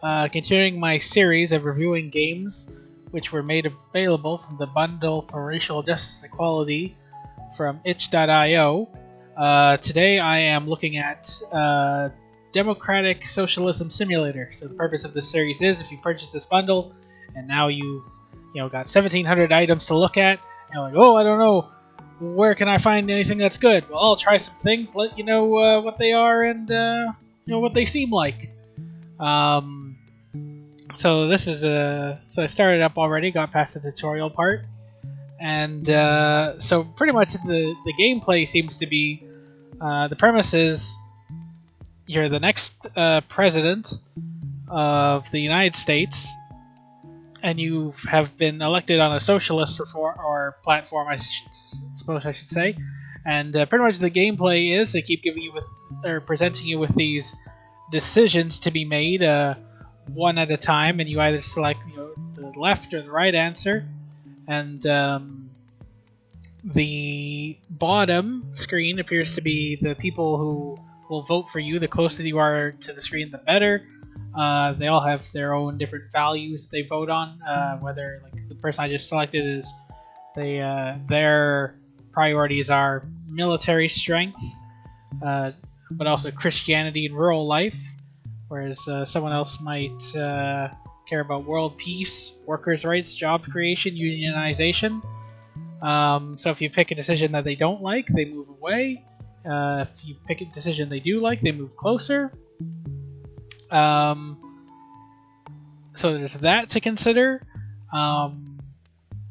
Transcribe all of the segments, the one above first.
continuing my series of reviewing games which were made available from the Bundle for Racial Justice and Equality from itch.io. Today I am looking at Democratic Socialism Simulator. So the purpose of this series is, if you purchase this bundle and now you've got 1,700 items to look at, and you're like, oh, I don't know, where can I find anything that's good? Well, I'll try some things, let you know what they are and what they seem like. So this is so I started up already, got past the tutorial part, and so pretty much the gameplay seems to be the premise is you're the next president of the United States, and you have been elected on a socialist platform, I suppose I should say. And pretty much the gameplay is they keep giving you presenting you with these decisions to be made one at a time, and you either select the left or the right answer. And the bottom screen appears to be the people who will vote for you. The closer you are to the screen, the better. They all have their own different values they vote on. Whether, like, the person I just selected is their priorities are military strength, but also Christianity and rural life, whereas someone else might care about world peace, workers' rights, job creation, unionization. So if you pick a decision that they don't like, they move away. If you pick a decision they do like, they move closer. So there's that to consider.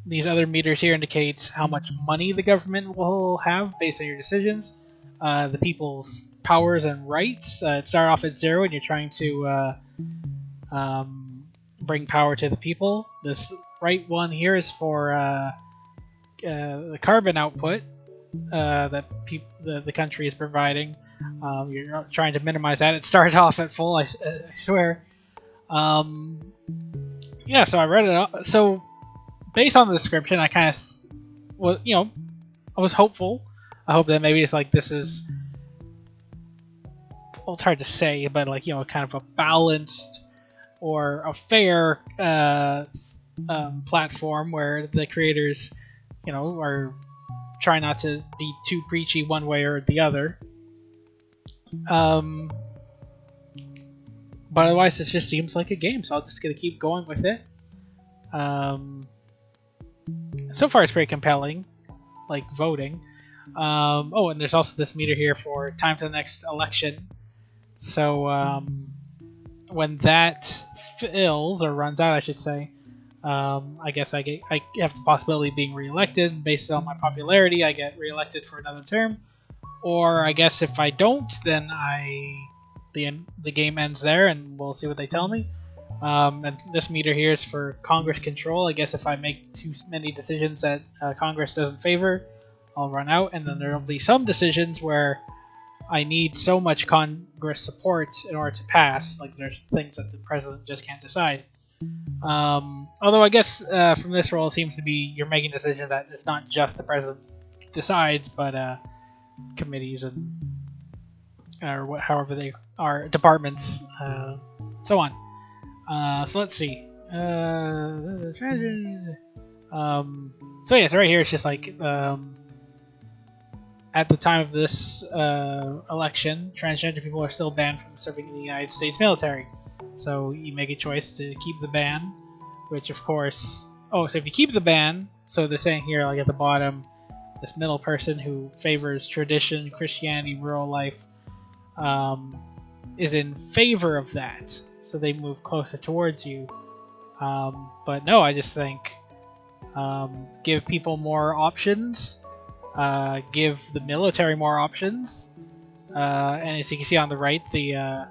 These other meters here indicate how much money the government will have based on your decisions. The people's powers and rights start off at 0, and you're trying to bring power to the people. This right one here is for the carbon output that the country is providing. You're not trying to minimize that. It started off at full, I swear. Yeah, so I read it. So based on the description, I kind of, I was hopeful. I hope that maybe it's like this is, well, it's hard to say, but like, kind of a balanced or a fair platform where the creators, are trying not to be too preachy one way or the other. But otherwise, this just seems like a game, so I'm just gonna keep going with it. So far, it's very compelling, like voting. Oh, and there's also this meter here for time to the next election. So when that fills or runs out, I should say, I guess I have the possibility of being reelected based on my popularity. I get reelected for another term, or I guess if I don't, then the game ends there, and we'll see what they tell me. And this meter here is for Congress control. I guess if I make too many decisions that Congress doesn't favor, I'll run out, and then there will be some decisions where I need so much Congress support in order to pass. Like, there's things that the president just can't decide. Although I guess from this role, it seems to be you're making a decision that it's not just the president decides, but committees and however they are, departments, so on. So let's see. So yeah, so right here it's just like at the time of this election, transgender people are still banned from serving in the United States military. So you make a choice to keep the ban, which of course... Oh, so if you keep the ban, so they're saying here, like at the bottom, this middle person who favors tradition, Christianity, rural life, is in favor of that. So they move closer towards you. But no, I just think give people more options, give the military more options, and as you can see on the right, the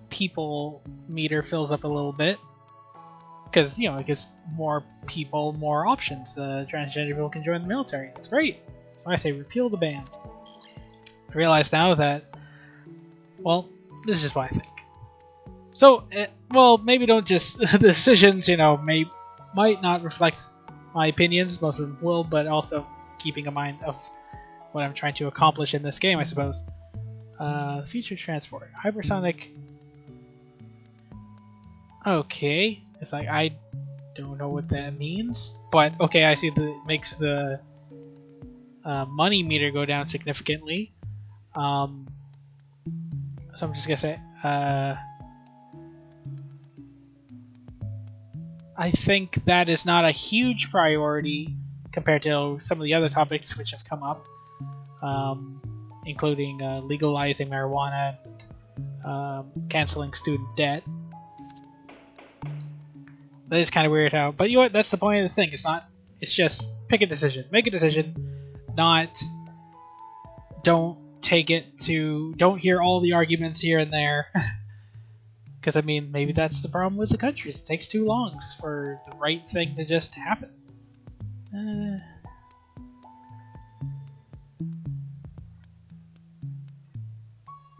people meter fills up a little bit because it gives more people more options. The transgender people can join the military. That's great. So I say repeal the ban. I realize now that, well, this is just what I think. So, well, maybe don't just the decisions, might not reflect my opinions. Most of them will, but also keeping in mind of what I'm trying to accomplish in this game, I suppose. Future transport, hypersonic Okay. It's like, I don't know what that means. But, okay, I see that it makes the money meter go down significantly. Um, so I'm just gonna say, I think that is not a huge priority compared to some of the other topics which have come up, um, including legalizing marijuana, canceling student debt. That is kind of weird how, but you know what? That's the point of the thing. It's not. It's just pick a decision, make a decision, not don't take it to don't hear all the arguments here and there. Because I mean, maybe that's the problem with the country. It takes too long for the right thing to just happen.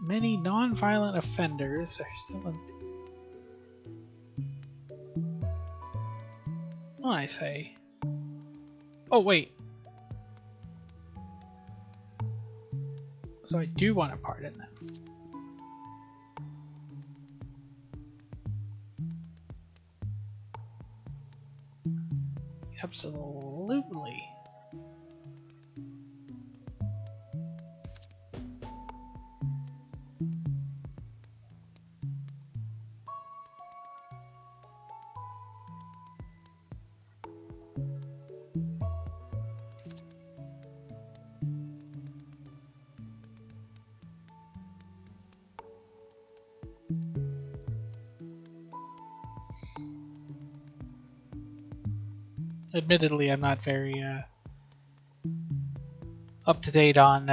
Many non-violent offenders are still in. Oh, I say. Oh wait. So I do want to pardon them. Absolutely. Admittedly, I'm not very up to date on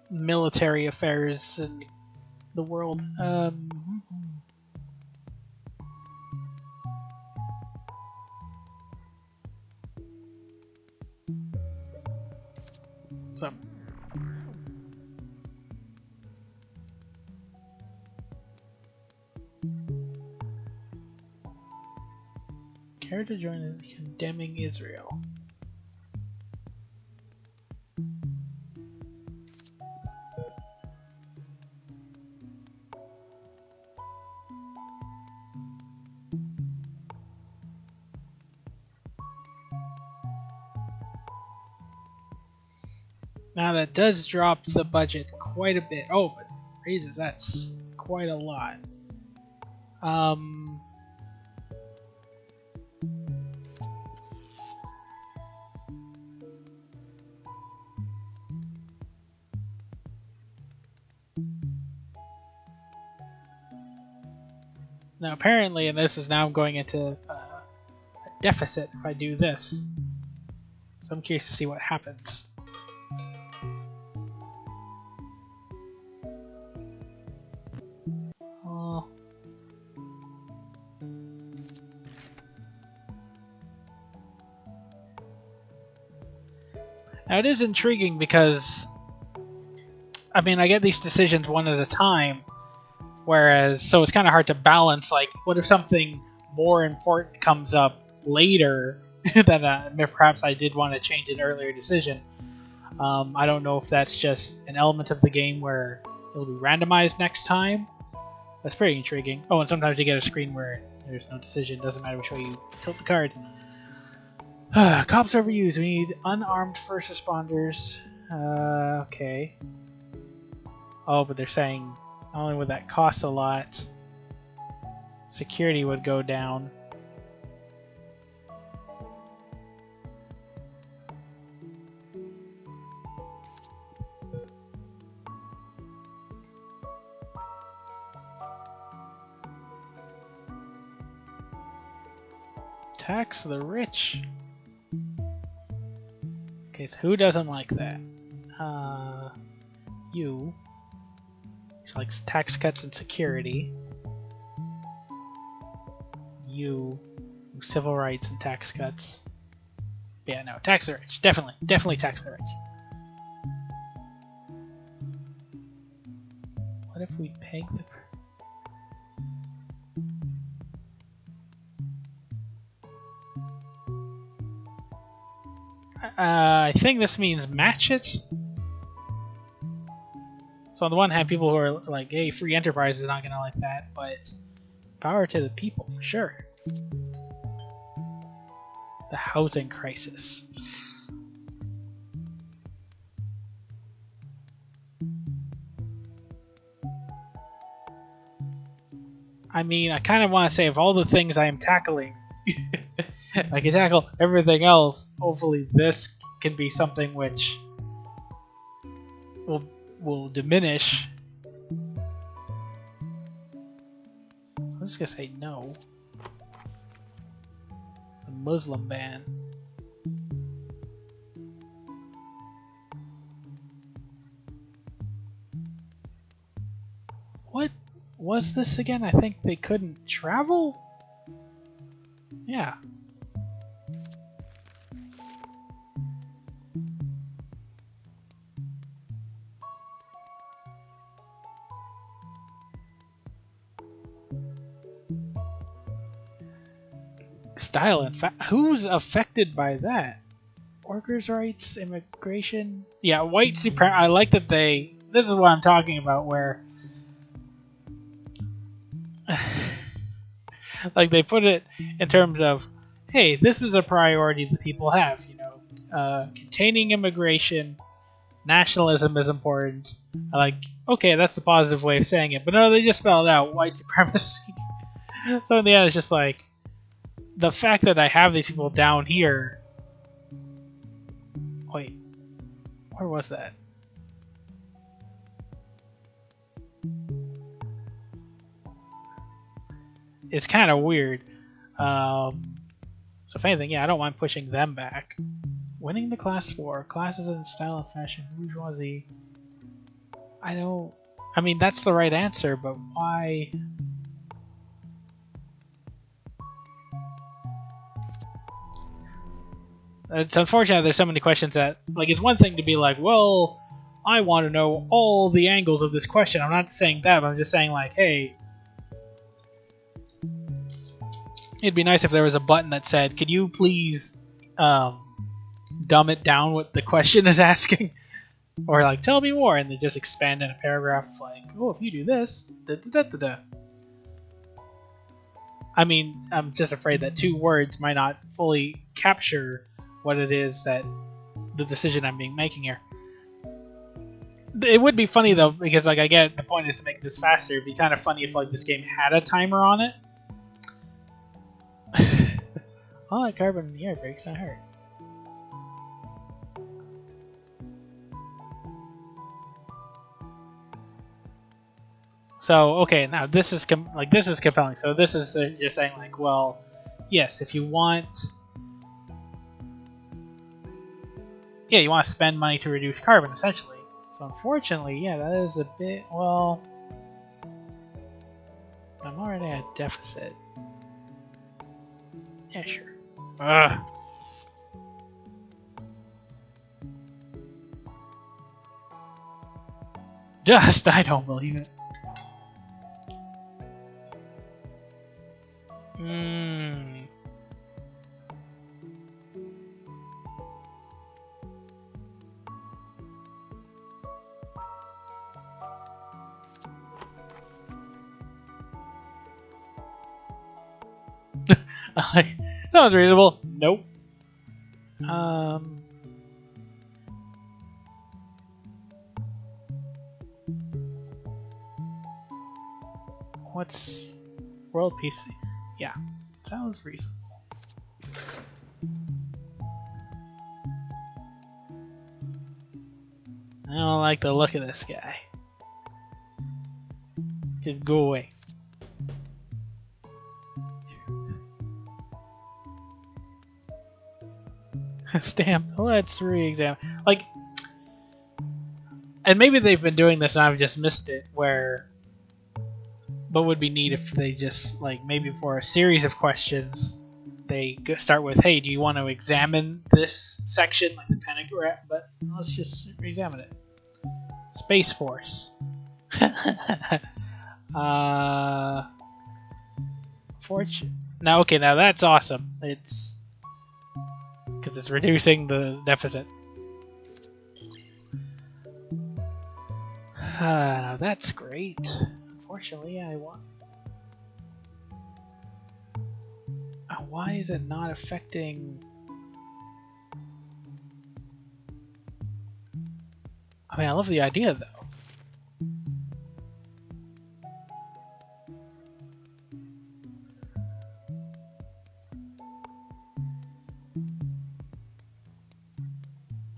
military affairs in the world. So. Care to join in condemning Israel? Now that does drop the budget quite a bit. Oh, but raises that's quite a lot. Now apparently, and this is now going into a deficit if I do this. So I'm curious to see what happens. Now it is intriguing because, I mean, I get these decisions one at a time, whereas, so it's kind of hard to balance, like, what if something more important comes up later that perhaps I did want to change an earlier decision. I don't know if that's just an element of the game where it'll be randomized next time. That's pretty intriguing. Oh, and sometimes you get a screen where there's no decision, doesn't matter which way you tilt the card. Cops overused. We need unarmed first responders. Okay. Oh, but they're saying not only would that cost a lot, security would go down. Tax the rich. Okay, so who doesn't like that? You. She likes tax cuts and security. You. Civil rights and tax cuts. Yeah, no, tax the rich. Definitely tax the rich. What if we peg the... I think this means match it. So on the one hand, people who are like, hey, free enterprise is not going to like that, but power to the people, for sure. The housing crisis. I mean, I kind of want to say of all the things I am tackling, I can tackle everything else. Hopefully this can be something which will diminish. I'm just gonna say no. The Muslim ban. What was this again? I think they couldn't travel? Yeah. Style and who's affected by that? Workers' rights, immigration. Yeah, white supremacy. I like that they. This is what I'm talking about, where like they put it in terms of, hey, this is a priority that people have. You know, containing immigration, nationalism is important. I like, okay, that's the positive way of saying it, but no, they just spelled out white supremacy. So in the end, it's just like, the fact that I have these people down here. Wait, where was that? It's kind of weird. So if anything, yeah, I don't mind pushing them back. Winning the class war, classes in style and fashion, bourgeoisie. I don't. I mean, that's the right answer, but why? It's unfortunate there's so many questions that, like, it's one thing to be like, well, I want to know all the angles of this question. I'm not saying that, but I'm just saying, like, hey, it'd be nice if there was a button that said, could you please dumb it down what the question is asking? Or, like, tell me more, and then just expand in a paragraph, like, oh, if you do this, da-da-da-da-da. I mean, I'm just afraid that 2 words might not fully capture what it is that the decision I'm making here. It would be funny though, because like I get the point is to make this faster. It'd be kind of funny if like this game had a timer on it. All that carbon in the air breaks, I heard. So okay, now this is this is compelling. So this is you're saying like, well, yes, if you want. Yeah, you want to spend money to reduce carbon, essentially. So unfortunately, yeah, that is a bit, well... I'm already at deficit. Yeah, sure. Ugh. Just, I don't believe it. Sounds reasonable. Nope. What's world PC? Yeah, sounds reasonable. I don't like the look of this guy. Just go away. Stamp. Let's re-examine. Like, and maybe they've been doing this and I've just missed it. Where, but would be neat if they just like maybe for a series of questions, they start with, "Hey, do you want to examine this section, like the pentagram?" But let's just re-examine it. Space Force. Fortune. Now, okay, now that's awesome. It's because it's reducing the deficit. Now that's great. Unfortunately, I want. Why is it not affecting? I mean, I love the idea though.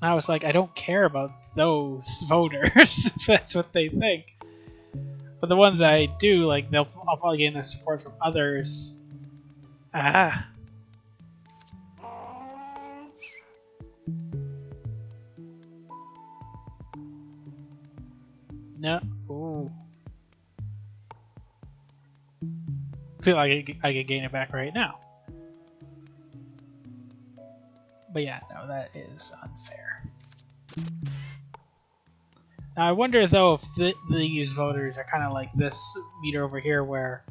I was like, I don't care about those voters if that's what they think. But the ones I do, like, I'll probably gain their support from others. Ah. No. Ooh. See, I could gain it back right now. But yeah, no, that is unfair. Now I wonder though if these voters are kind of like this meter over here, where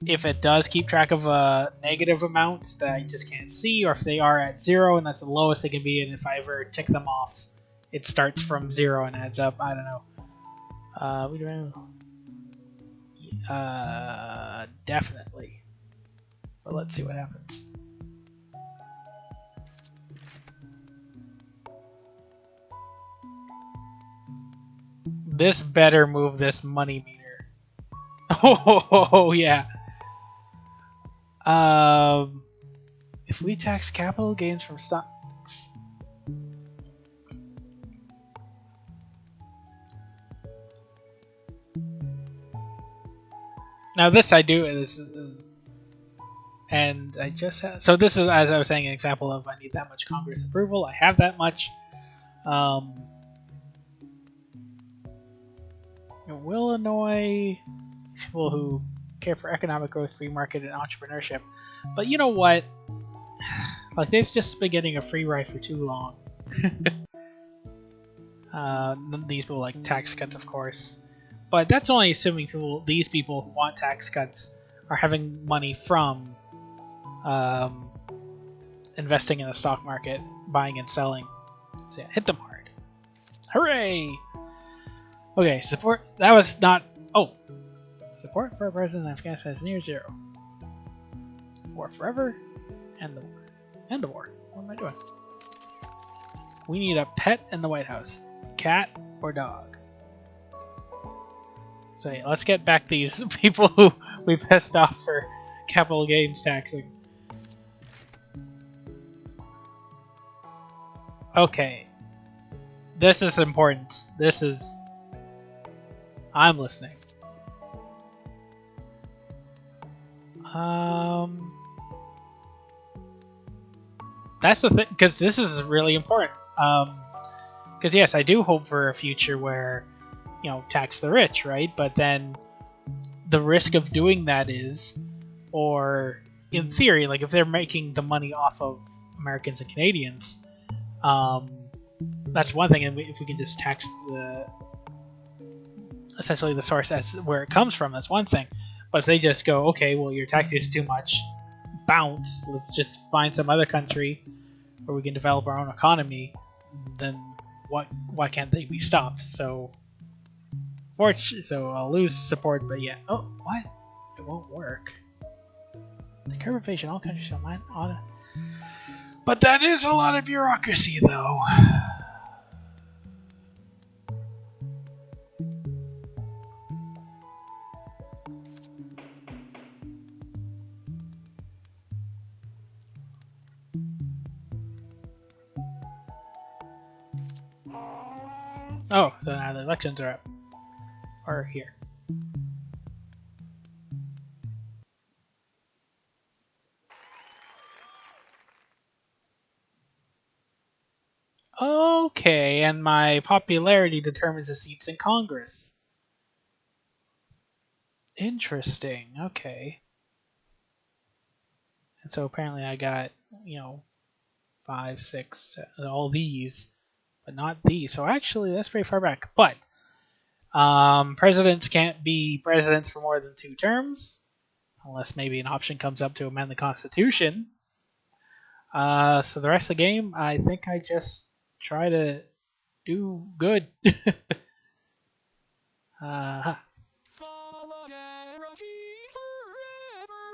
if it does keep track of a negative amount that I just can't see, or if they are at 0 and that's the lowest they can be, and if I ever tick them off, it starts from 0 and adds up. I don't know. We do. Definitely. But let's see what happens. This better move this money meter. Oh yeah. If we tax capital gains from stocks. Now this I do. And I just have, so this is, as I was saying, an example of I need that much Congress approval. I have that much. It will annoy people who care for economic growth, free market, and entrepreneurship. But you know what? Like, they've just been getting a free ride for too long. These people like tax cuts, of course. But that's only assuming these people who want tax cuts are having money from investing in the stock market, buying and selling. So yeah, hit them hard. Hooray! Okay, support. That was not. Oh, support for our president of Afghanistan is near 0. War forever, and the war. And the war. What am I doing? We need a pet in the White House. Cat or dog? So yeah, let's get back these people who we pissed off for capital gains taxing. Okay. This is important. This is... I'm listening. That's the thing, because this is really important. Because yes, I do hope for a future where, tax the rich, right? But then the risk of doing that is, or in theory, like if they're making the money off of Americans and Canadians, that's one thing. And if we can just tax essentially the source, that's where it comes from, that's one thing. But if they just go, okay, well, your taxing is too much, bounce, let's just find some other country where we can develop our own economy, then why can't they be stopped? So I'll lose support, but yeah. Oh, what? It won't work. The curb inflation, all countries shall mind on it. But that is a lot of bureaucracy, though. Oh, so now the elections are up. Or here. Okay, and my popularity determines the seats in Congress. Interesting, okay. And so apparently I got, 5, 6, all these, but not these. So actually, that's pretty far back. But presidents can't be presidents for more than 2 terms, unless maybe an option comes up to amend the Constitution. So the rest of the game, I think I just try to do good. Huh. Solidarity forever.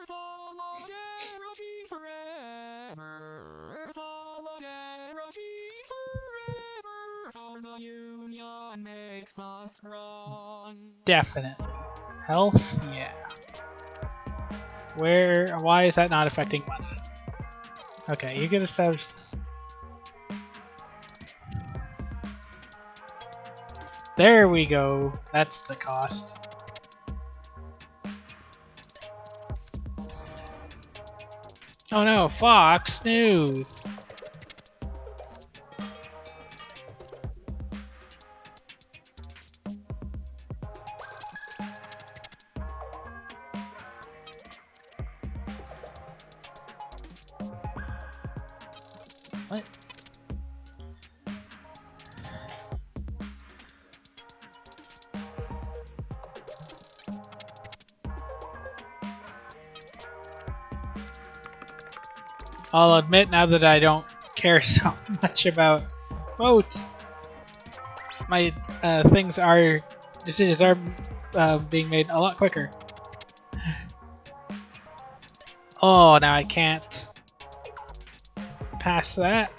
Solidarity forever. Solidarity forever. For the union makes us strong. Definitely. Health? Yeah. Why is that not affecting money? Okay, you get established. There we go. That's the cost. Oh no, Fox News. What? I'll admit now that I don't care so much about votes. My decisions are being made a lot quicker. Oh, now I can't pass that.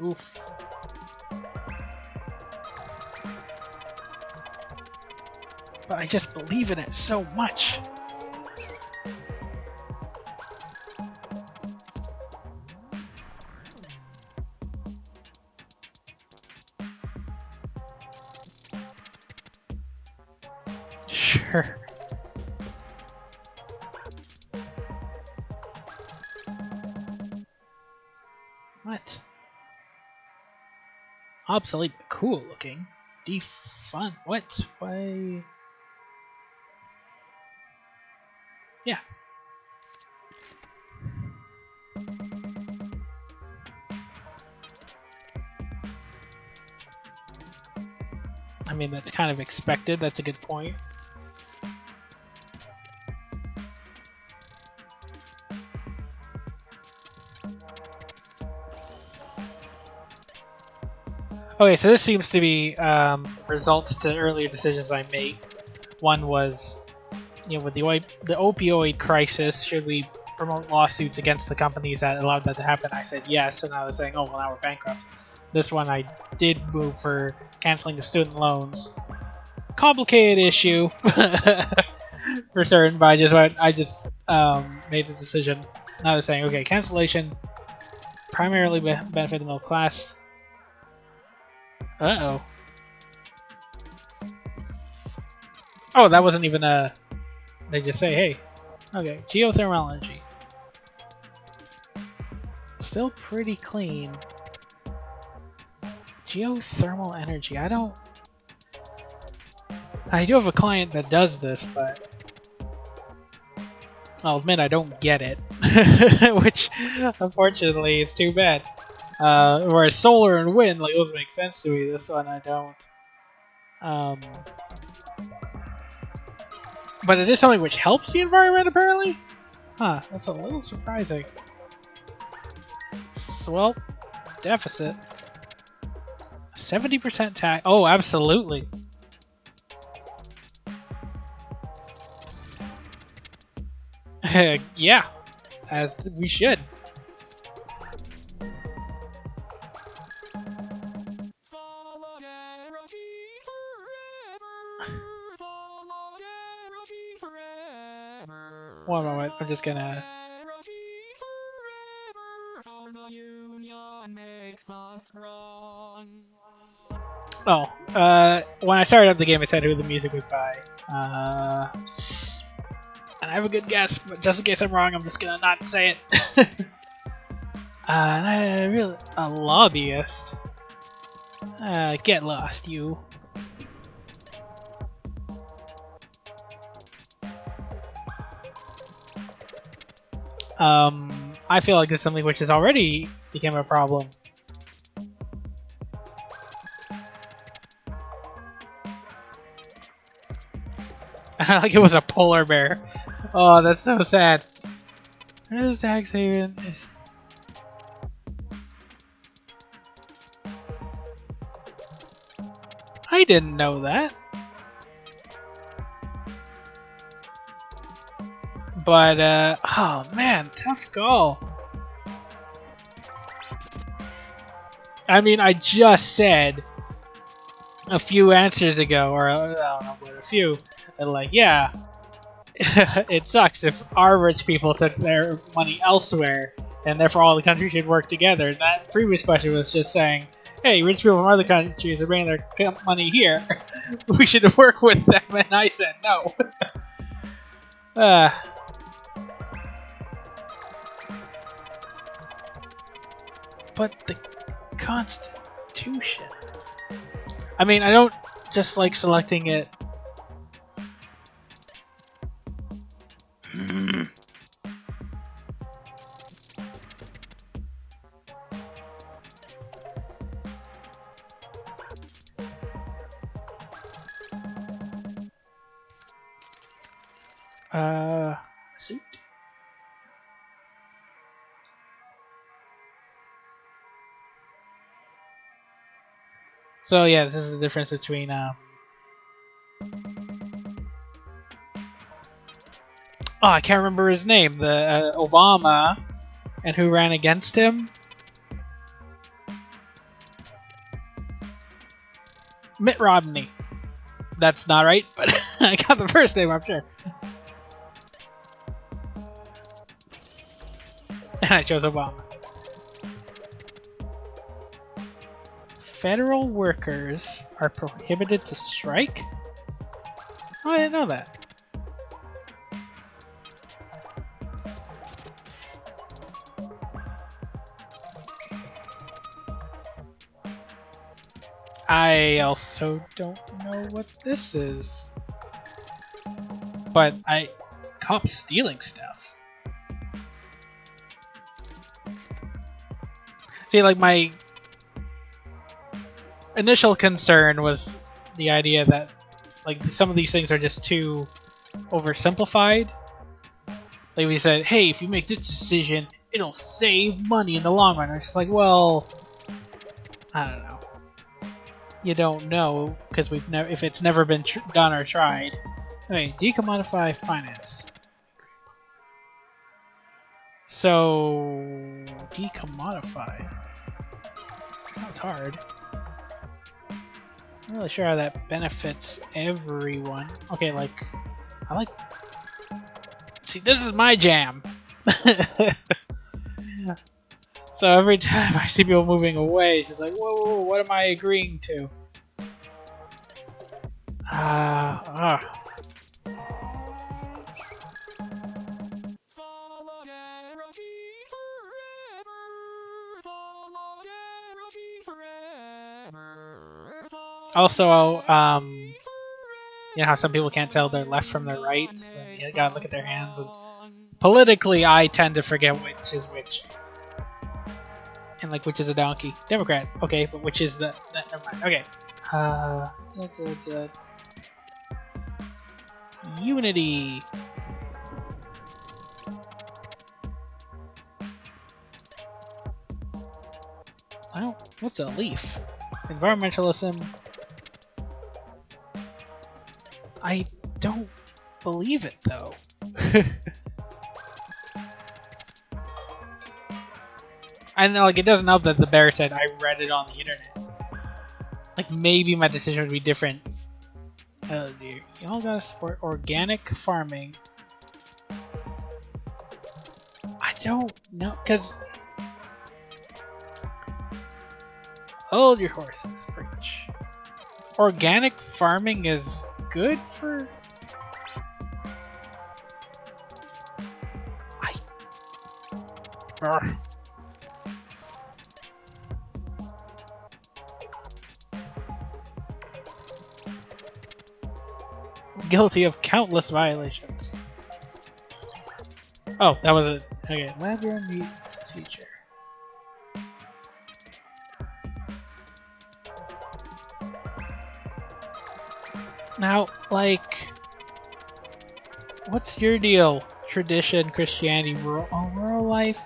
Oof. But I just believe in it so much. Sure. What? Obsolete but cool looking. Defund. What? Why? Yeah. I mean, that's kind of expected. That's a good point. Okay, so this seems to be results to earlier decisions I made. One was, with the opioid crisis, should we promote lawsuits against the companies that allowed that to happen? I said yes, and I was saying, oh, well, now we're bankrupt. This one I did move for canceling the student loans. Complicated issue for certain, but I just made a decision. I was saying, okay, cancellation primarily benefit the middle class. Uh-oh. Oh, that wasn't even a... They just say, hey. Okay, geothermal energy. Still pretty clean. Geothermal energy, I don't... I do have a client that does this, but... I'll admit I don't get it. Which, unfortunately, is too bad. Whereas solar and wind, like, those make sense to me. This one I don't. But it is something which helps the environment, apparently? Huh, that's a little surprising. Well, deficit. 70% tax. Oh, absolutely. Yeah, as we should. One moment, I'm just gonna... Oh, when I started up the game, it said who the music was by. And I have a good guess, but just in case I'm wrong, I'm just gonna not say it. A lobbyist. Get lost, you. I feel like this is something which has already become a problem. Like it was a polar bear. Oh, that's so sad. This tax haven is. I didn't know that. But, oh man, tough call. I mean, I just said a few answers ago, or I don't know, but a few, that like, yeah, it sucks if our rich people took their money elsewhere, and therefore all the countries should work together. That previous question was just saying, hey, rich people from other countries are bringing their money here. We should work with them, and I said no. But the Constitution. I mean, I don't just like selecting it. Suit. So yeah, this is the difference between oh, I can't remember his name. The Obama, and who ran against him. Mitt Romney. That's not right, but I got the first name, I'm sure. And I chose Obama. Federal workers are prohibited to strike? Oh, I didn't know that. I also don't know what this is. But cops stealing stuff. See, like, my initial concern was the idea that, like, some of these things are just too oversimplified. Like, we said, hey, if you make this decision, it'll save money in the long run. It's just like, well, I don't know. You don't know because we've never, if it's never been done or tried. Anyway, decommodify finance. So decommodify. Sounds hard. I'm not really sure how that benefits everyone. Okay, like, I like. See, this is my jam. So every time I see people moving away, it's just like, whoa, what am I agreeing to? Also, you know how some people can't tell their left from their right? And you gotta look at their hands. And politically, I tend to forget which is which. And like, which is a donkey? Democrat. Okay, but which is the never mind. Okay. Unity. Well, what's a leaf? Environmentalism. I don't believe it though. I know, like, it doesn't help that the bear said I read it on the internet. Like, maybe my decision would be different. Oh dear. Y'all gotta support organic farming. I don't know, because... Hold your horses, preach. Organic farming is good for... Guilty of countless violations. Oh, that was it. Okay, Ladder meets teacher. Now, like, What's your deal? Tradition, Christianity, rural life?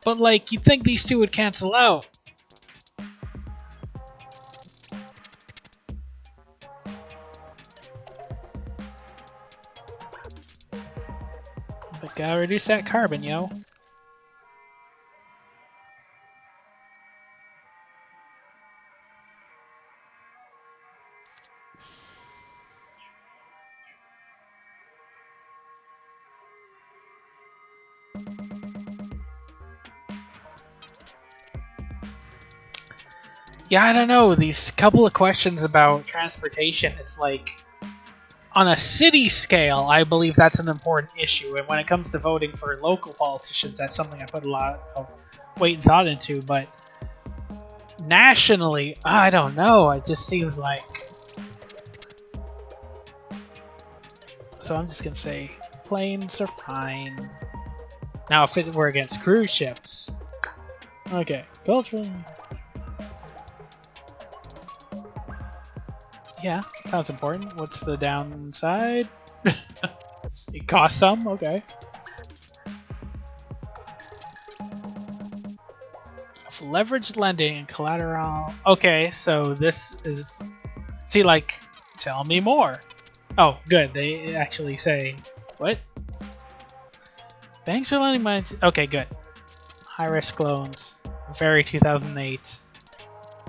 But like, you'd think these two would cancel out. But gotta reduce that carbon, yo. Yeah, I don't know. These couple of questions about transportation, it's like, on a city scale, I believe that's an important issue. And when it comes to voting for local politicians, that's something I put a lot of weight and thought into. But nationally, I don't know. It just seems like. So I'm just going to say planes are fine. Now, if it were against cruise ships. Okay, culturally. Yeah, sounds important. What's the downside? It costs some? Okay. Leveraged lending and collateral. Okay, so this is. See, like, tell me more. Oh, good. They actually say. What? Banks are lending money. Okay, good. High risk loans. Very 2008.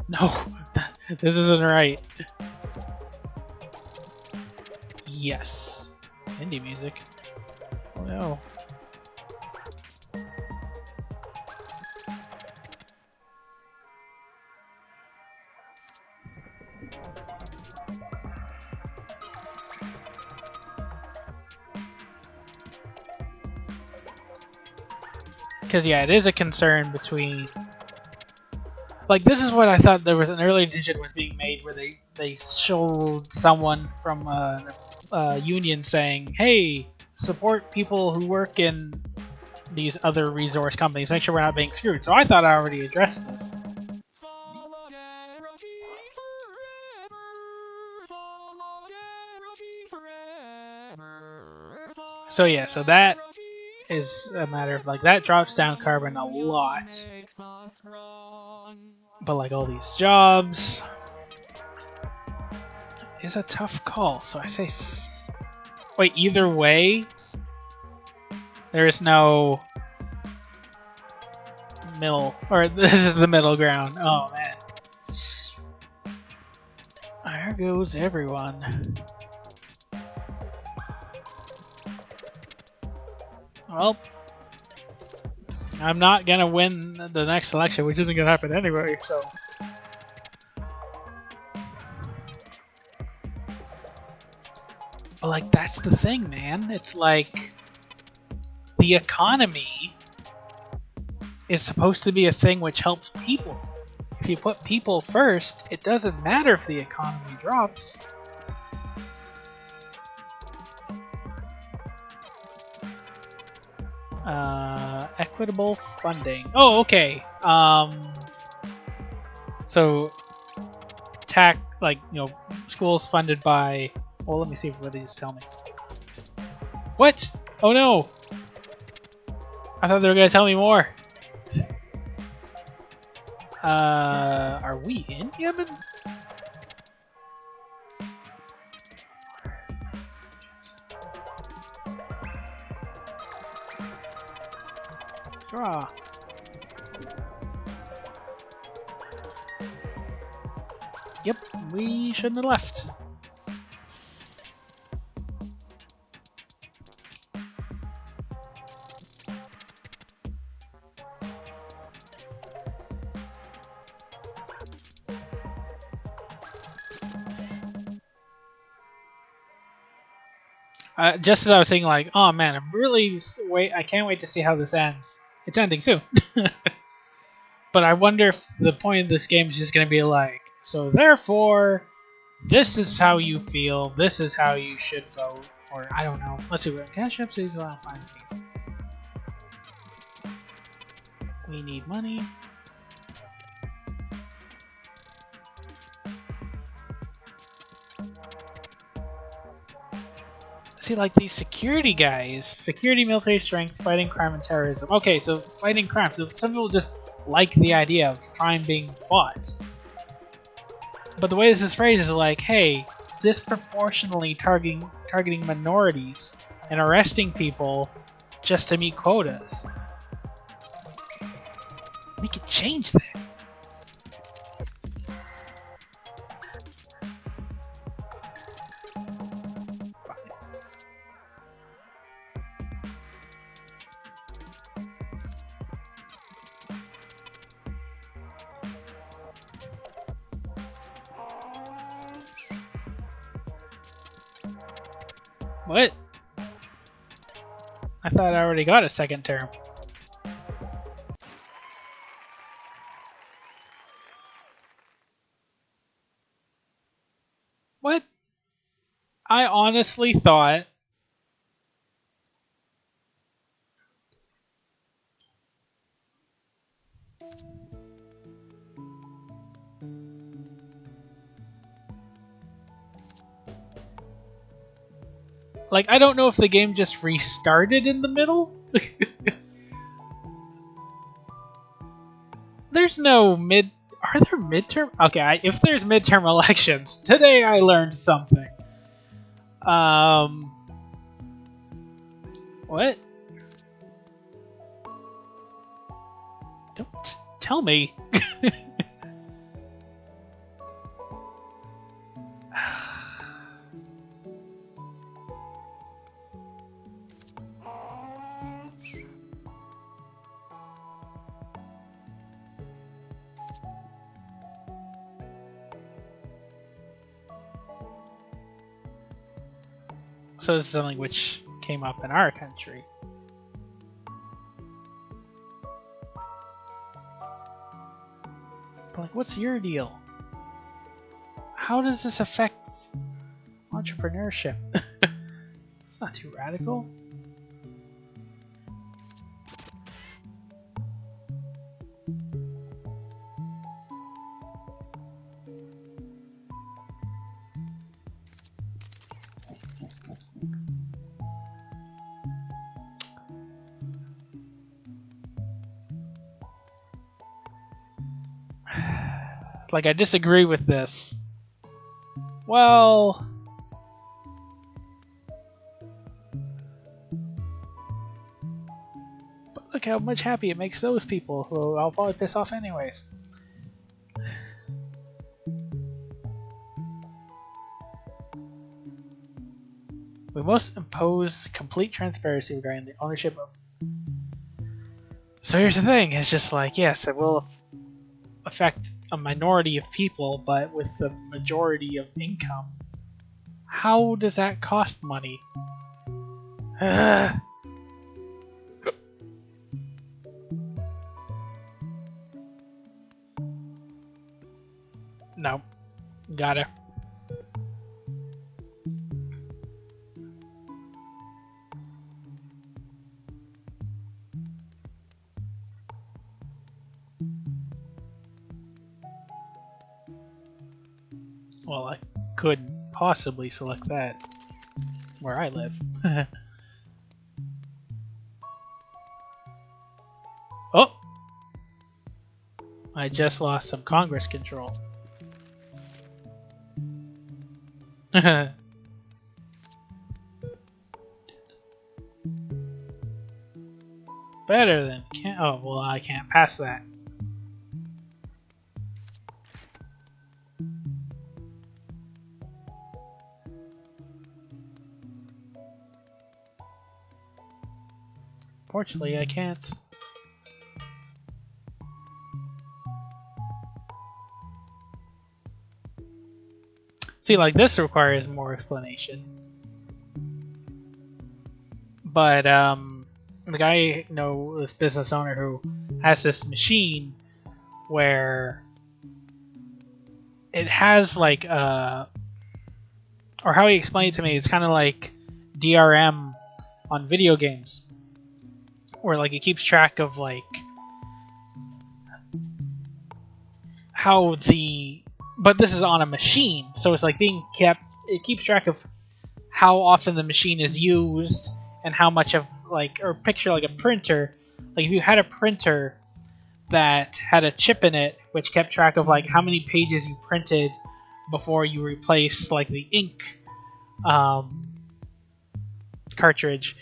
No, this isn't right. Yes. Indie music. Oh no. Because, yeah, it is a concern between. Like, this is what I thought there was an early decision was being made where they showed someone from a union saying, hey, support people who work in these other resource companies, make sure we're not being screwed. So I thought I already addressed this. Solidarity forever. Solidarity forever. So yeah, so that is a matter of like that drops down carbon a lot. But like all these jobs is a tough call. So I say wait, either way there is no middle, or this is the middle ground. Oh man. There goes everyone. Well, I'm not gonna win the next election, which isn't gonna happen anyway, so. But like, that's the thing, man. It's like the economy is supposed to be a thing which helps people. If you put people first, it doesn't matter if the economy drops. Equitable funding. Oh, okay. So, schools funded by. Well, let me see what these tell me. What? Oh no! I thought they were gonna tell me more. Are we in Yemen? Draw. Yep, we shouldn't have left. Just as I was saying, like, oh man, I can't wait to see how this ends. It's ending soon. But I wonder if the point of this game is just going to be like, so therefore, this is how you feel, this is how you should vote, or I don't know. Let's see, we're cash up, so you go out and find things. We need money. See, like these security guys, security, military strength, fighting crime and terrorism. Okay, so fighting crime. So some people just like the idea of crime being fought. But the way this is phrased is like, hey, disproportionately targeting minorities and arresting people just to meet quotas. We could change that. What? I thought I already got a second term. What? I honestly thought... Like, I don't know if the game just restarted in the middle. There's no mid... Are there midterm? Okay, if there's midterm elections, today I learned something. What? Don't tell me. So this is something which came up in our country. But like, what's your deal? How does this affect entrepreneurship? It's not too radical. Like, I disagree with this. Well... But look how much happy it makes those people who I'll probably piss off anyways. We must impose complete transparency regarding the ownership of... So here's the thing, it's just like, yes, it will affect a minority of people, but with the majority of income. How does that cost money? No. Gotta. Well, I couldn't possibly select that where I live. Oh! I just lost some Congress control. Better than can't. Oh well, I can't pass that. Fortunately, I can't. See, like this requires more explanation. But the guy, you know, this business owner who has this machine where it has like or how he explained it to me, it's kind of like DRM on video games, where like it keeps track of like how the, but this is on a machine, so it's like being kept, it keeps track of how often the machine is used and how much of like, or picture like a printer. Like if you had a printer that had a chip in it which kept track of like how many pages you printed before you replaced like the ink cartridge,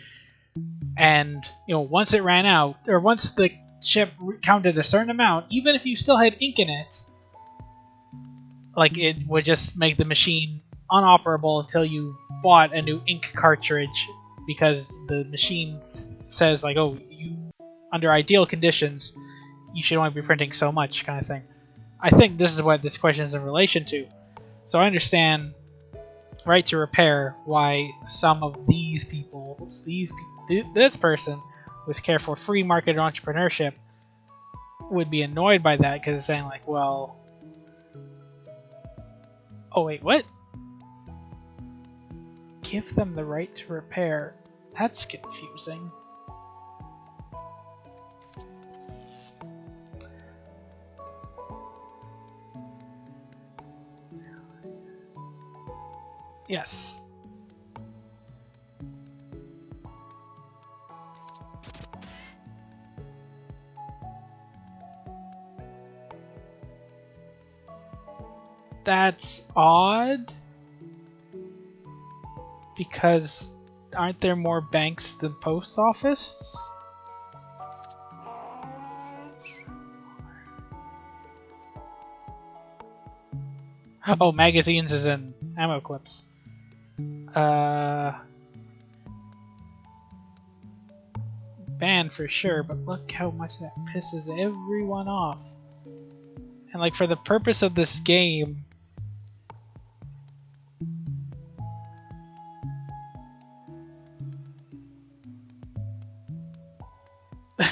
and once it ran out, or once the chip counted a certain amount, even if you still had ink in it, like it would just make the machine unoperable until you bought a new ink cartridge, because the machine says like, oh, you under ideal conditions you should only be printing so much, kind of thing. I think this is what this question is in relation to. So I understand right to repair why some of these people, this person who's care for free market entrepreneurship would be annoyed by that, because it's saying like, well, oh wait, what? Give them the right to repair. That's confusing. Yes. That's odd. Because aren't there more banks than post office? Oh, magazines is in ammo clips. Ban for sure, but look how much that pisses everyone off. And like for the purpose of this game,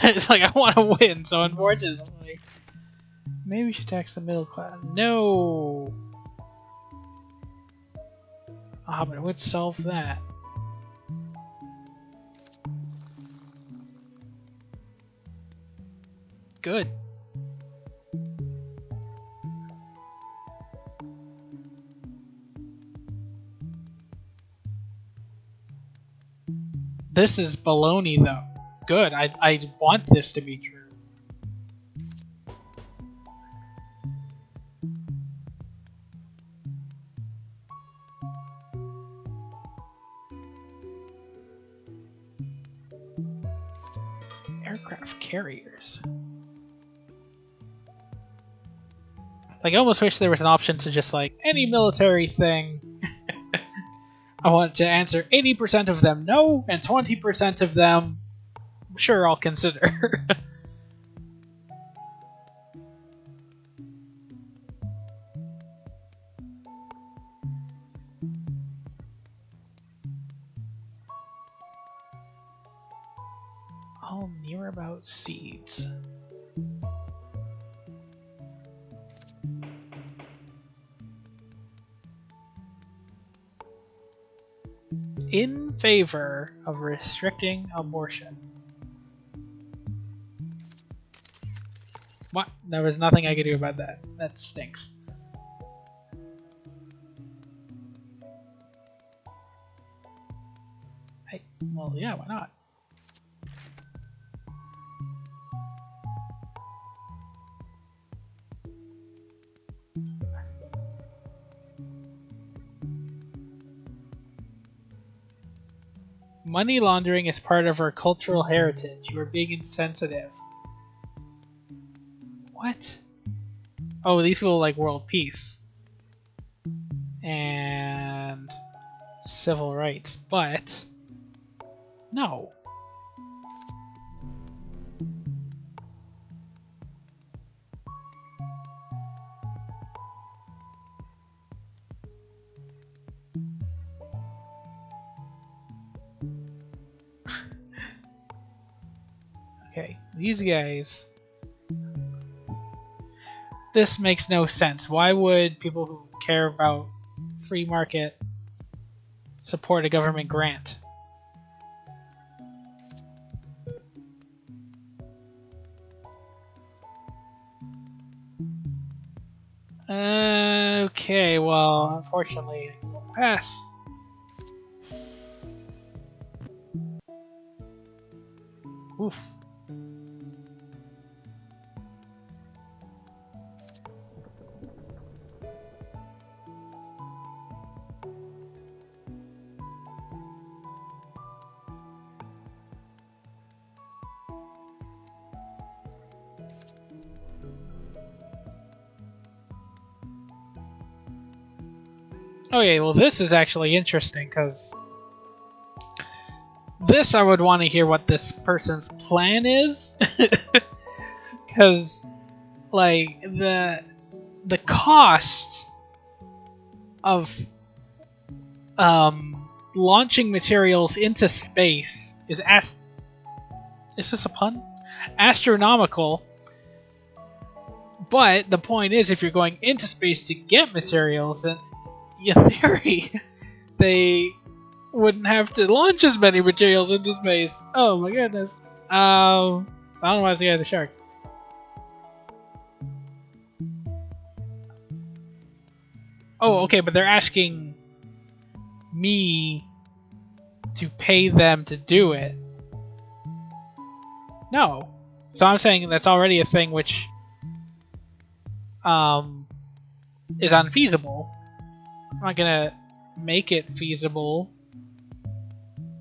it's like I want to win, so unfortunately, maybe we should tax the middle class. No. Ah, but it would solve that. Good. This is baloney, though. Good. I want this to be true. Aircraft carriers. Like, I almost wish there was an option to just, like, any military thing. I want to answer 80% of them no, and 20% of them, sure, I'll consider. All near-about seeds. In favor of restricting abortion. What? There was nothing I could do about that. That stinks. Hey, well, yeah, why not? Money laundering is part of our cultural heritage. You are being insensitive. What? Oh, these people like world peace. And civil rights, but no. Okay, these guys. This makes no sense. Why would people who care about free market support a government grant? Okay, well, unfortunately, I won't pass. Oof. Okay, well this is actually interesting because this I would want to hear what this person's plan is, because like the cost of launching materials into space is this a pun? Astronomical. But the point is, if you're going into space to get materials, then in theory, they wouldn't have to launch as many materials into space. Oh my goodness. I don't know why this guy's a shark. Oh, okay, but they're asking me to pay them to do it. No. So I'm saying that's already a thing which is unfeasible. I'm not gonna make it feasible.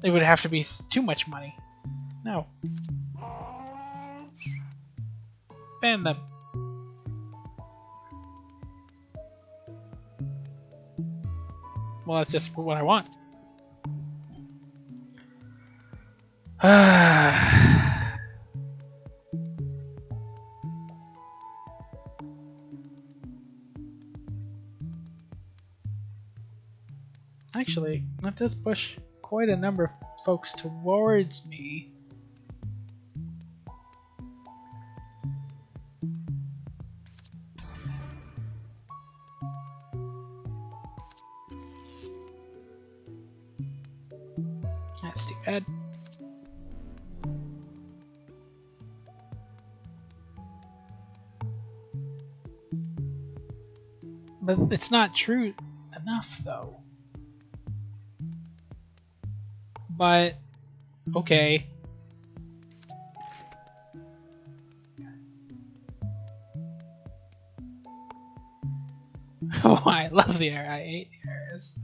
It would have to be too much money. No. Ban them. Well, that's just what I want. Actually, that does push quite a number of folks towards me. That's too bad. But it's not true enough, though. But, okay. Oh, I love the air. I hate the airs.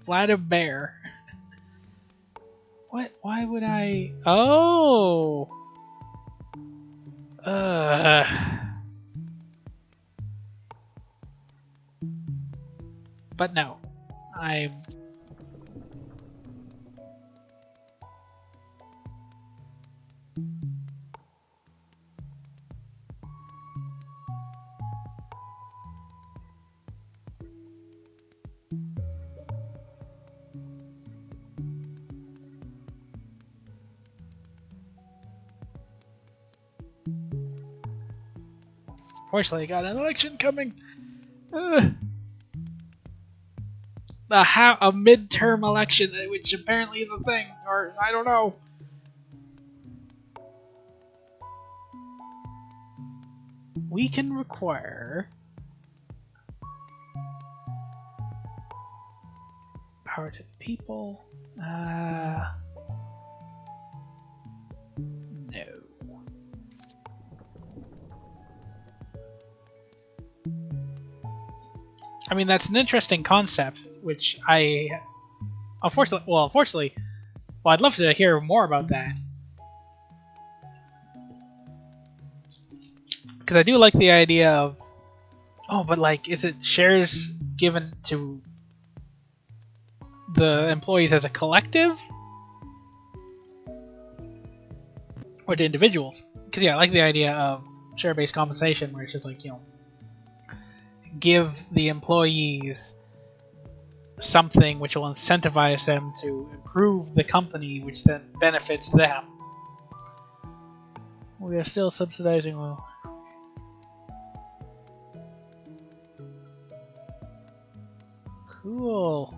Flat of bear. What? Why would I? Oh. But no, I'm. Fortunately, I got an election coming. A midterm election, which apparently is a thing, or I don't know. We can require power to the people. No. I mean, that's an interesting concept, which unfortunately, I'd love to hear more about that. Because I do like the idea of, oh, but like, is it shares given to the employees as a collective? Or to individuals? Because, yeah, I like the idea of share-based compensation, where it's just like, give the employees something which will incentivize them to improve the company, which then benefits them. We are still subsidizing oil. Cool.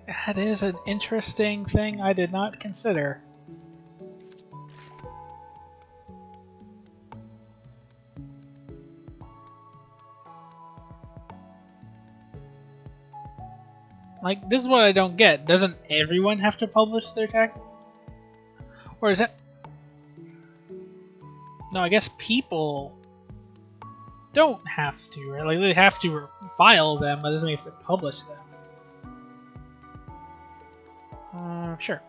That is an interesting thing I did not consider. Like, this is what I don't get. Doesn't everyone have to publish their tax? Or is that... No, I guess people don't have to, right? Like, they have to file them, but it doesn't mean you have to publish them. Sure.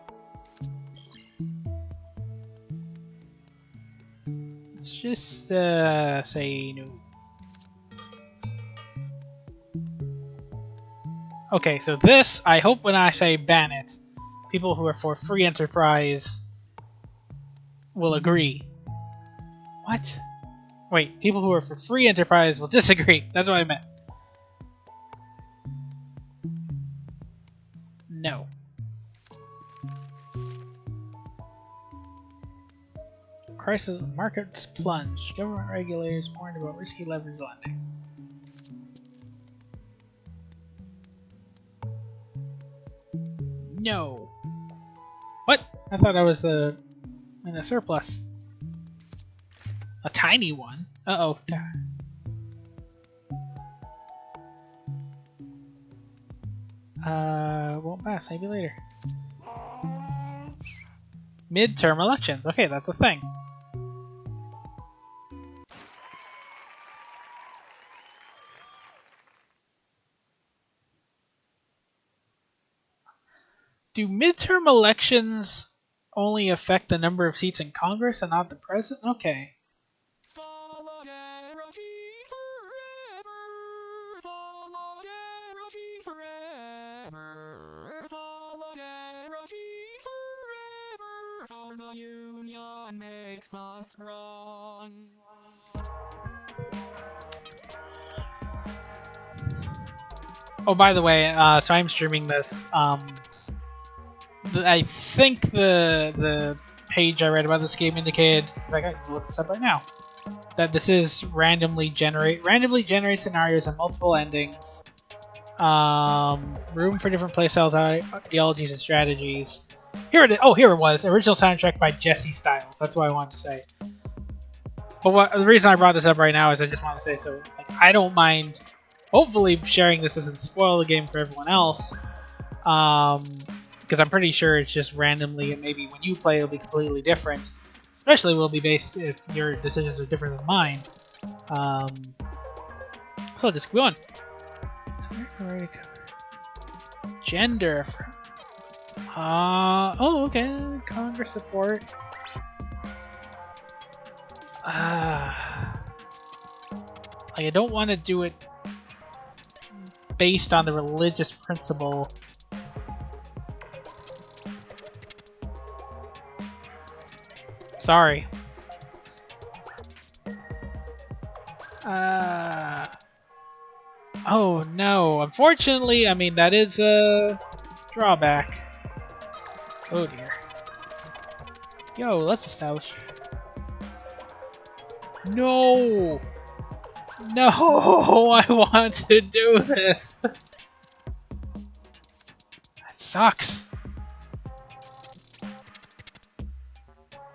Let's just, say no. Okay, so this, I hope when I say ban it, people who are for free enterprise will agree. What? Wait, people who are for free enterprise will disagree. That's what I meant. No. Crisis markets plunge. Government regulators warned about risky leverage lending. No. What? I thought I was in a surplus. A tiny one. Uh-oh. Won't pass. Maybe later. Midterm elections. Okay, that's a thing. Do midterm elections only affect the number of seats in Congress and not the president? Okay. Solidarity forever. Solidarity forever. Solidarity forever. For the union makes us strong. Oh, by the way, so I'm streaming this. I think the page I read about this game indicated. In fact, I can look this up right now. That this is randomly generate scenarios and multiple endings. Room for different playstyles, ideologies, and strategies. Here it is. Oh, here it was. Original soundtrack by Jesse Styles. That's what I wanted to say. But the reason I brought this up right now is I just want to say so. Like, I don't mind. Hopefully, sharing this doesn't spoil the game for everyone else. Because I'm pretty sure it's just randomly, and maybe when you play, it'll be completely different. Especially will be based if your decisions are different than mine. So just go on. So we're ready to cover gender. Oh, okay. Congress support. Like, I don't want to do it based on the religious principle. Sorry. Oh no. Unfortunately, I mean, that is a drawback. Oh dear. Yo, let's establish. No! No! I want to do this! That sucks.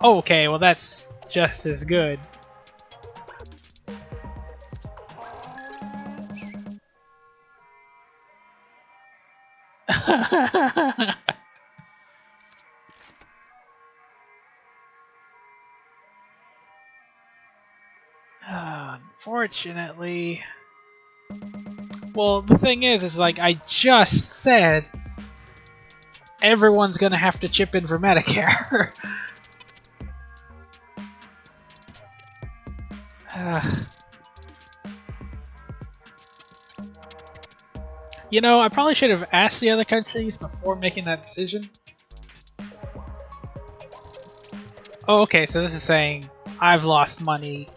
Oh, okay, well that's just as good. Unfortunately. Well, the thing is like I just said everyone's gonna have to chip in for Medicare. You know, I probably should have asked the other countries before making that decision. Oh, okay, so this is saying I've lost money.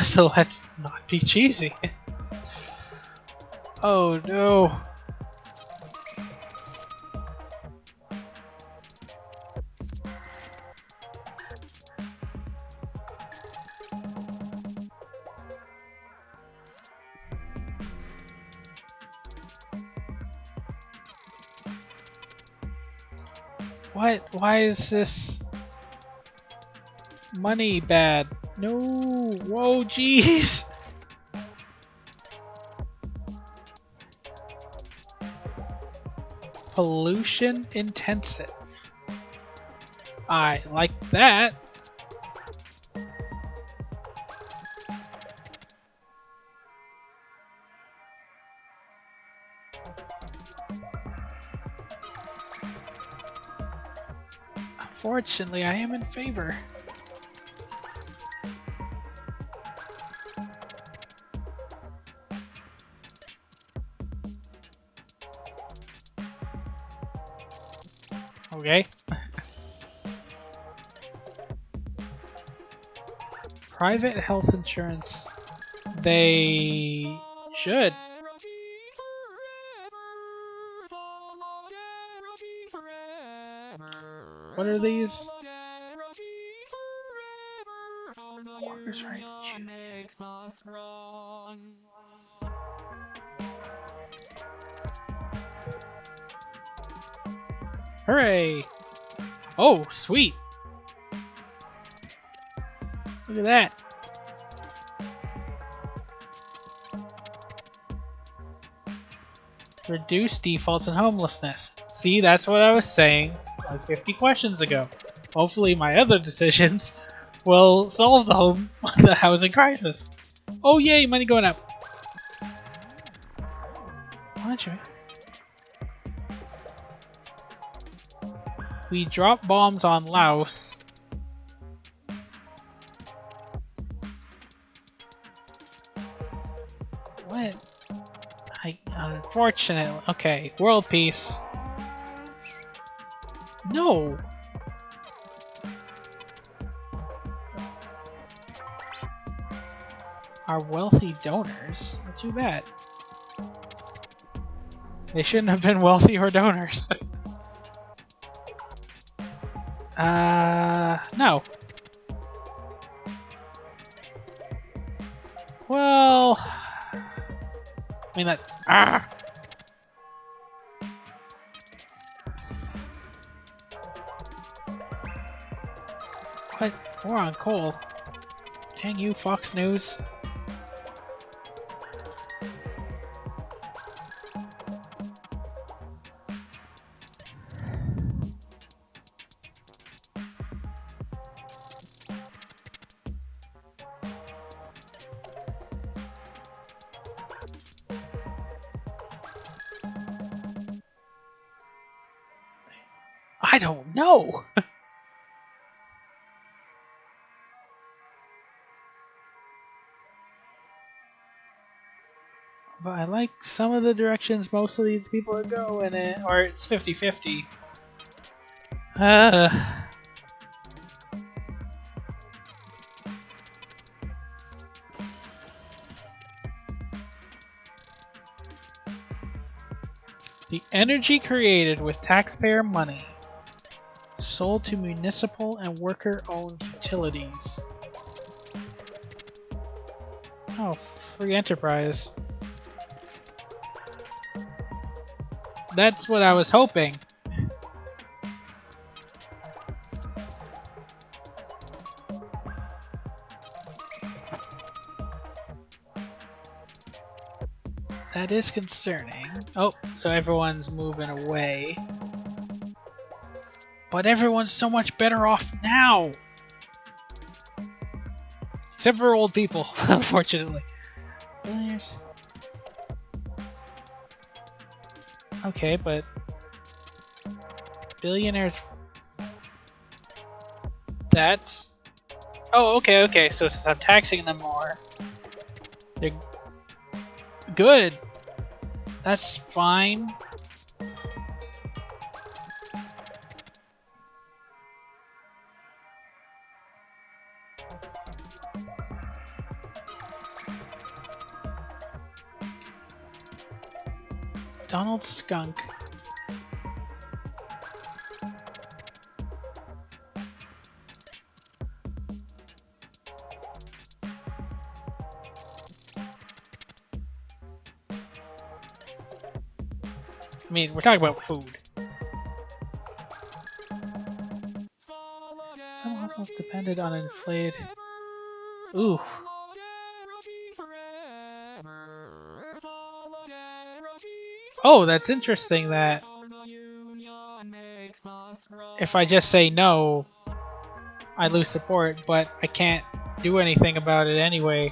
So let's not be cheesy. Oh no. What? Why is this money bad? No. Whoa, jeez. Pollution intensive. I like that. Unfortunately, I am in favor. Okay. Private health insurance. They should. What are these? Workers' right makes us strong. Hooray! Oh, sweet! Look at that. Reduce defaults and homelessness. See, that's what I was saying like 50 questions ago. Hopefully my other decisions will solve the housing crisis. Oh yay, money going up. Why don't you? We drop bombs on Laos. What? Unfortunately. Okay, world peace. No! Our wealthy donors? Well, too bad. They shouldn't have been wealthy or donors. No. Well... I mean, that... Ah! What? We're on coal. Dang you, Fox News. I don't know! But I like some of the directions most of these people are going in, or it's 50-50. The energy created with taxpayer money sold to municipal and worker-owned utilities. Oh, free enterprise. That's what I was hoping. That is concerning. Oh, so everyone's moving away. But everyone's so much better off now! Except for old people, unfortunately. Billionaires. Okay, but... Billionaires... That's... Oh, okay. So since I'm taxing them more... They're... Good! That's fine. Donald Skunk. I mean, we're talking about food. depended on inflated. Ooh. Oh, that's interesting that if I just say no, I lose support, but I can't do anything about it anyway.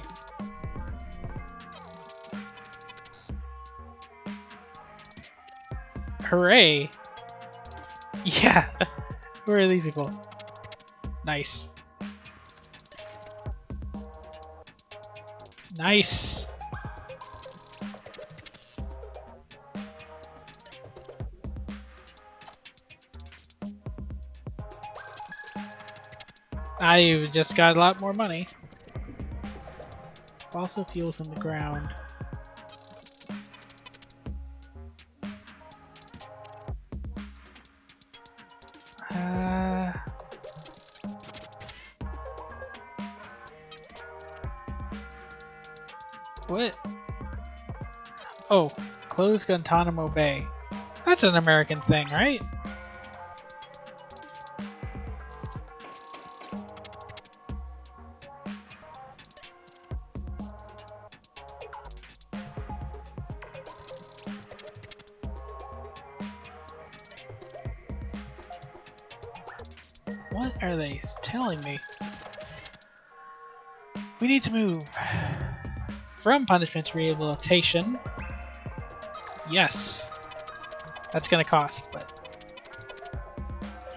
Hooray! Yeah! Who are these people? Nice. Nice! I've just got a lot more money. Fossil fuels in the ground. What? Oh, close Guantanamo Bay. That's an American thing, right? What are they telling me? We need to move. From punishment to rehabilitation. Yes. That's gonna cost, but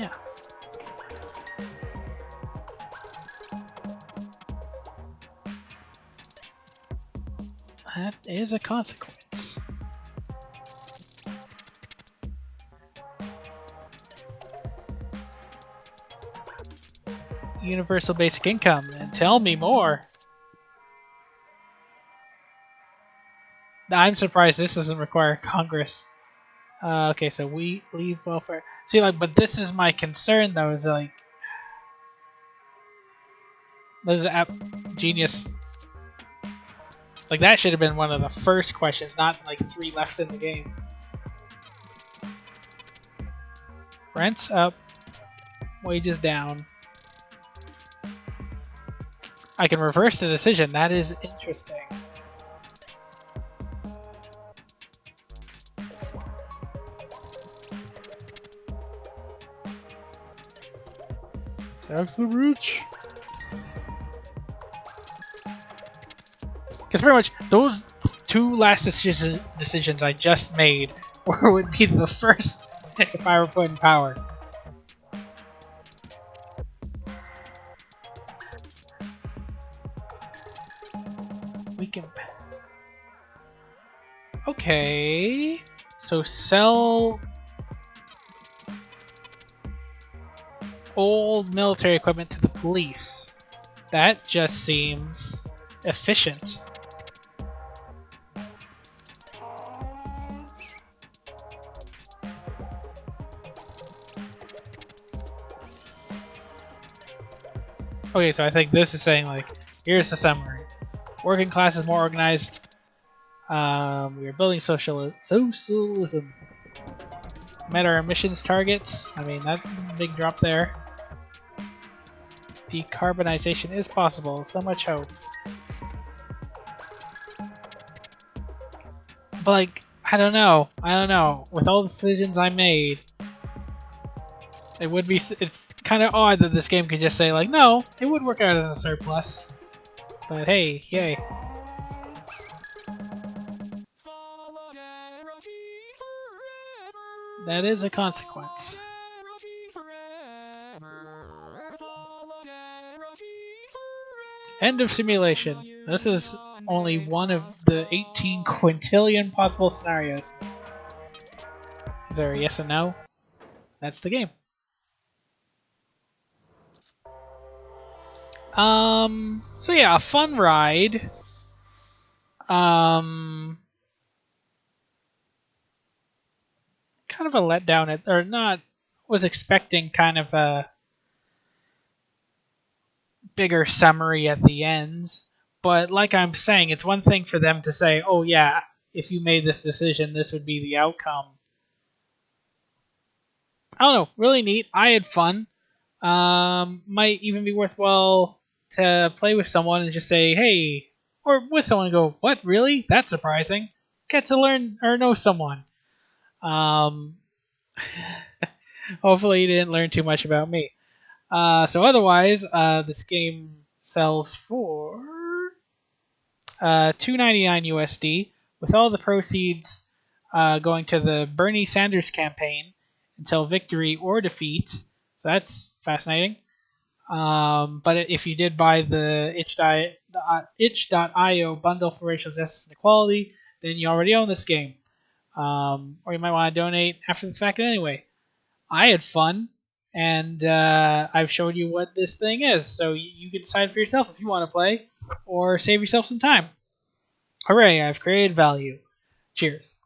yeah. That is a consequence. Universal basic income, and tell me more. I'm surprised this doesn't require Congress. Okay, so we leave welfare. See, like, but this is my concern, though. Is like, this is app genius. Like, that should have been one of the first questions, not like 3 left in the game. Rents up, wages down. I can reverse the decision. That is interesting. Tax the rich. Because pretty much those 2 last decisions I just made would be the first if I were put in power. We can... Okay... So sell... old military equipment to the police. That just seems efficient. Okay, so I think this is saying, like, here's the summary. Working class is more organized. We are building socialism. Met our emissions targets. I mean, that's a big drop there. Decarbonization is possible. So much hope. But, like, I don't know. With all the decisions I made, it would be... It's kind of odd that this game could just say, like, no, it would work out in a surplus. But hey, yay. That is a consequence. End of simulation. This is only one of the 18 quintillion possible scenarios. Is there a yes or no? That's the game. So yeah, a fun ride. Kind of a letdown, or not, was expecting kind of a bigger summary at the end. But like I'm saying, it's one thing for them to say, oh yeah, if you made this decision, this would be the outcome. I don't know, really neat. I had fun. Might even be worthwhile to play with someone and just say, hey, or with someone and go, what, really? That's surprising. Get to learn or know someone. Um, Hopefully, you didn't learn too much about me. So otherwise, this game sells for 299 USD, with all the proceeds going to the Bernie Sanders campaign until victory or defeat. So that's fascinating. But if you did buy the itch.io bundle for racial justice and equality, then you already own this game. Or you might want to donate after the fact anyway. I had fun, and I've showed you what this thing is, so you can decide for yourself if you want to play or save yourself some time. Hooray, I've created value. Cheers.